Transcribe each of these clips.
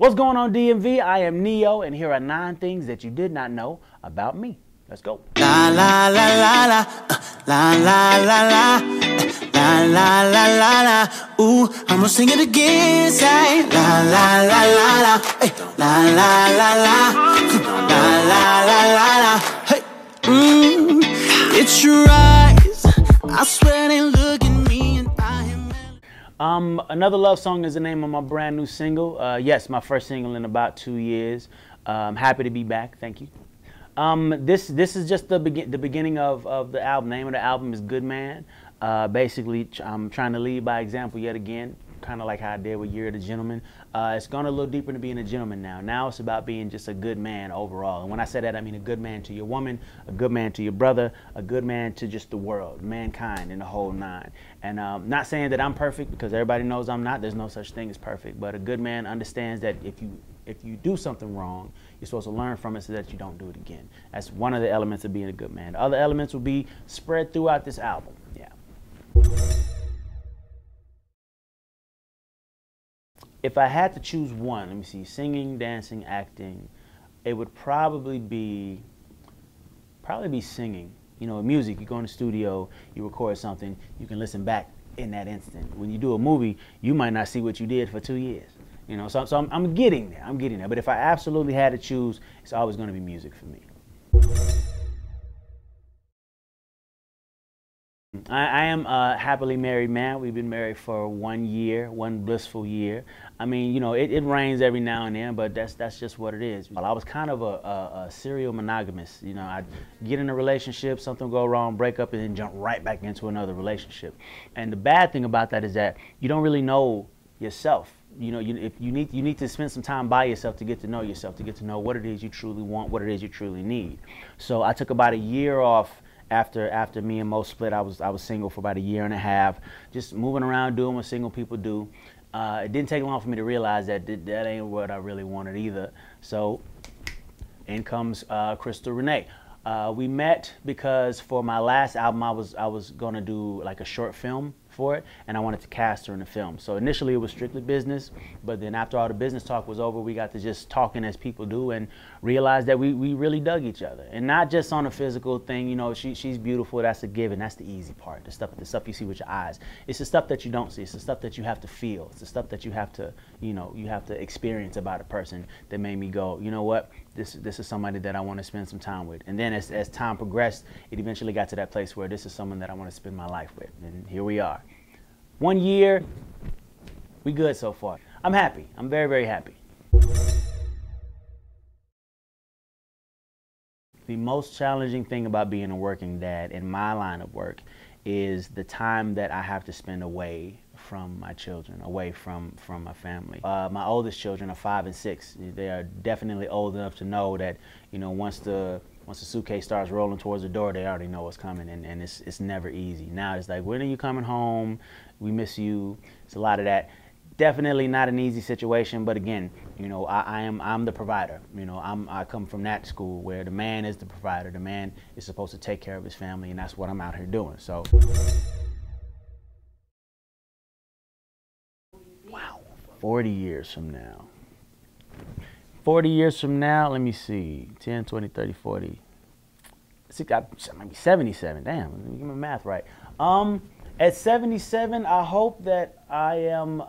What's going on, DMV? I am Neo, and here are 9 things that you did not know about me. Let's go. La la la la la, la la la la, la la la la la. Ooh, I'm gonna sing it again. Say la la la la la, hey, la la la la, la la la la la. Hey, it's your eyes. I swear they look at me and I am. Another Love Song is the name of my brand new single. Yes, my first single in about 2 years. I'm happy to be back. Thank you. This is just the beginning of the album. The name of the album is Good Man. Basically, I'm trying to lead by example yet again, kind of like how I did with Year of the Gentleman. It's gone a little deeper into being a gentleman now. Now it's about being just a good man overall. And when I say that, I mean a good man to your woman, a good man to your brother, a good man to just the world, mankind, and the whole nine. And not saying that I'm perfect, because everybody knows I'm not. There's no such thing as perfect. But a good man understands that if you do something wrong, you're supposed to learn from it so that you don't do it again. That's one of the elements of being a good man. The other elements will be spread throughout this album. Yeah. If I had to choose one, let me see, singing, dancing, acting, it would probably be singing. You know, music, you go in the studio, you record something, you can listen back in that instant. When you do a movie, you might not see what you did for 2 years. You know, so I'm getting there. I'm getting there. But if I absolutely had to choose, it's always going to be music for me. I am a happily married man. We've been married for 1 year, one blissful year. I mean, you know, it rains every now and then, but that's just what it is. I was kind of a serial monogamist. You know, I'd get in a relationship, something would go wrong, break up, and then jump right back into another relationship. And the bad thing about that is that you don't really know yourself. You know, if you need to spend some time by yourself to get to know yourself, to get to know what it is you truly want, what it is you truly need. So I took about a year off after me and Mo split. I was single for about 1.5 years, just moving around doing what single people do. It didn't take long for me to realize that that ain't what I really wanted either. So in comes Crystal Renee. We met because for my last album I was gonna do like a short film for it, and I wanted to cast her in the film. So initially it was strictly business, but then after all the business talk was over, we got to just talking as people do and realized that we really dug each other. And not just on a physical thing, you know, she's beautiful, that's a given, that's the easy part, the stuff you see with your eyes. It's the stuff that you don't see, it's the stuff that you have to feel, it's the stuff that you have to, you know, you have to experience about a person that made me go, you know what, this is somebody that I want to spend some time with. And then as time progressed, it eventually got to that place where this is someone that I want to spend my life with. And here we are. 1 year, we good so far. I'm happy. I'm very, very happy. The most challenging thing about being a working dad in my line of work is the time that I have to spend away from my children, away from my family. My oldest children are 5 and 6. They are definitely old enough to know that, you know, once the suitcase starts rolling towards the door, they already know what's coming, and it's never easy. Now it's like, when are you coming home? We miss you. It's a lot of that. Definitely not an easy situation, but again, you know, I'm the provider. You know, I come from that school where the man is the provider. The man is supposed to take care of his family, and that's what I'm out here doing. So, wow, 40 years from now. 40 years from now, let me see, 10, 20, 30, 40. Maybe 77, damn, let me get my math right. At 77, I hope that I am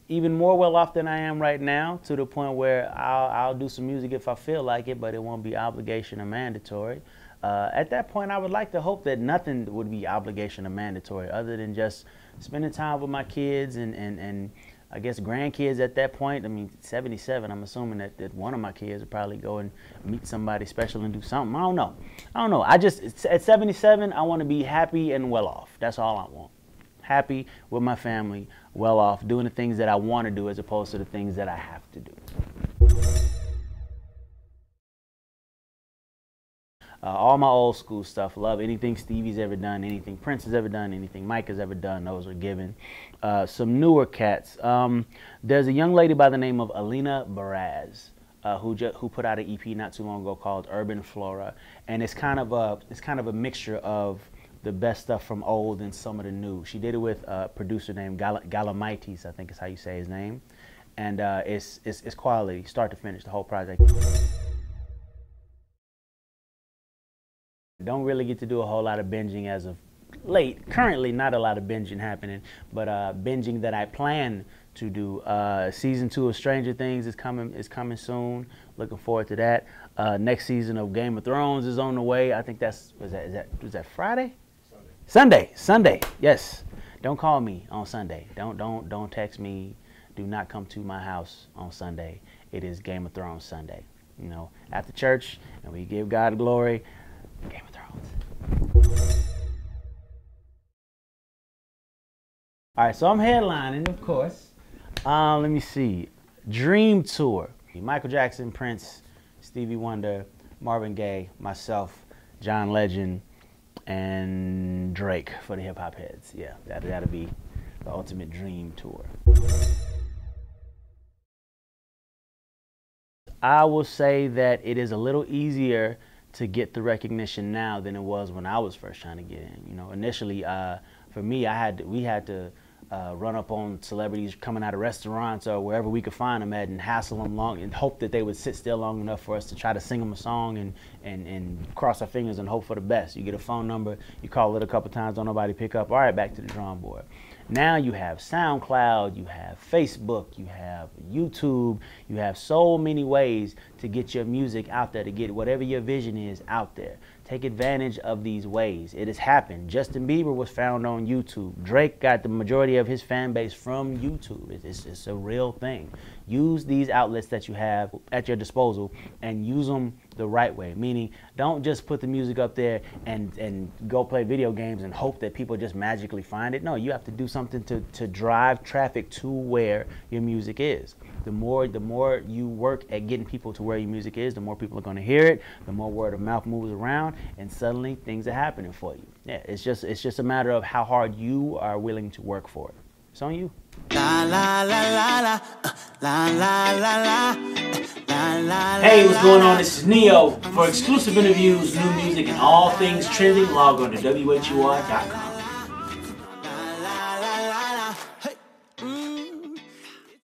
even more well off than I am right now, to the point where I'll do some music if I feel like it, but it won't be obligation or mandatory. At that point, I would like to hope that nothing would be obligation or mandatory other than just spending time with my kids and I guess grandkids at that point. I mean, 77, I'm assuming that one of my kids will probably go and meet somebody special and do something. I don't know. At 77, I want to be happy and well off. That's all I want. Happy with my family, well off, doing the things that I want to do as opposed to the things that I have to do. All my old school stuff, love anything Stevie's ever done, anything Prince has ever done, anything Mike has ever done, those are given. Some newer cats. There's a young lady by the name of Alina Baraz who put out an EP not too long ago called Urban Flora, and it's kind of a mixture of the best stuff from old and some of the new. She did it with a producer named Galamaitis, I think is how you say his name. and it's quality, start to finish, the whole project. Don't really get to do a whole lot of binging as of late. Currently, not a lot of binging happening, but binging that I plan to do. Season 2 of Stranger Things is coming soon. Looking forward to that. Next season of Game of Thrones is on the way. I think was that Friday? Sunday. Yes. Don't call me on Sunday. Don't text me. Do not come to my house on Sunday. It is Game of Thrones Sunday. You know, after church, and we give God glory. Game of Thrones. All right, so I'm headlining, of course. Let me see. Dream Tour. Michael Jackson, Prince, Stevie Wonder, Marvin Gaye, myself, John Legend, and Drake for the hip hop heads. Yeah, that'll be the ultimate dream tour. I will say that it is a little easier to get the recognition now than it was when I was first trying to get in. You know, initially, for me, we had to run up on celebrities coming out of restaurants or wherever we could find them at and hassle them long and hope that they would sit still long enough for us to try to sing them a song and cross our fingers and hope for the best. You get a phone number, you call it a couple times, don't nobody pick up. All right, back to the drawing board. Now you have SoundCloud, you have Facebook, you have YouTube, you have so many ways to get your music out there, to get whatever your vision is out there. Take advantage of these ways. It has happened. Justin Bieber was found on YouTube. Drake got the majority of his fan base from YouTube. It's a real thing. Use these outlets that you have at your disposal and use them the right way. Meaning, don't just put the music up there and go play video games and hope that people just magically find it. No, you have to do something to drive traffic to where your music is. The more you work at getting people to where your music is, the more people are going to hear it, the more word of mouth moves around, and suddenly things are happening for you. Yeah, it's just a matter of how hard you are willing to work for it. It's on you. La la la la la la la la la. Hey, what's going on? This is Neo. For exclusive interviews, new music, and all things trending, log on to WHUR.com.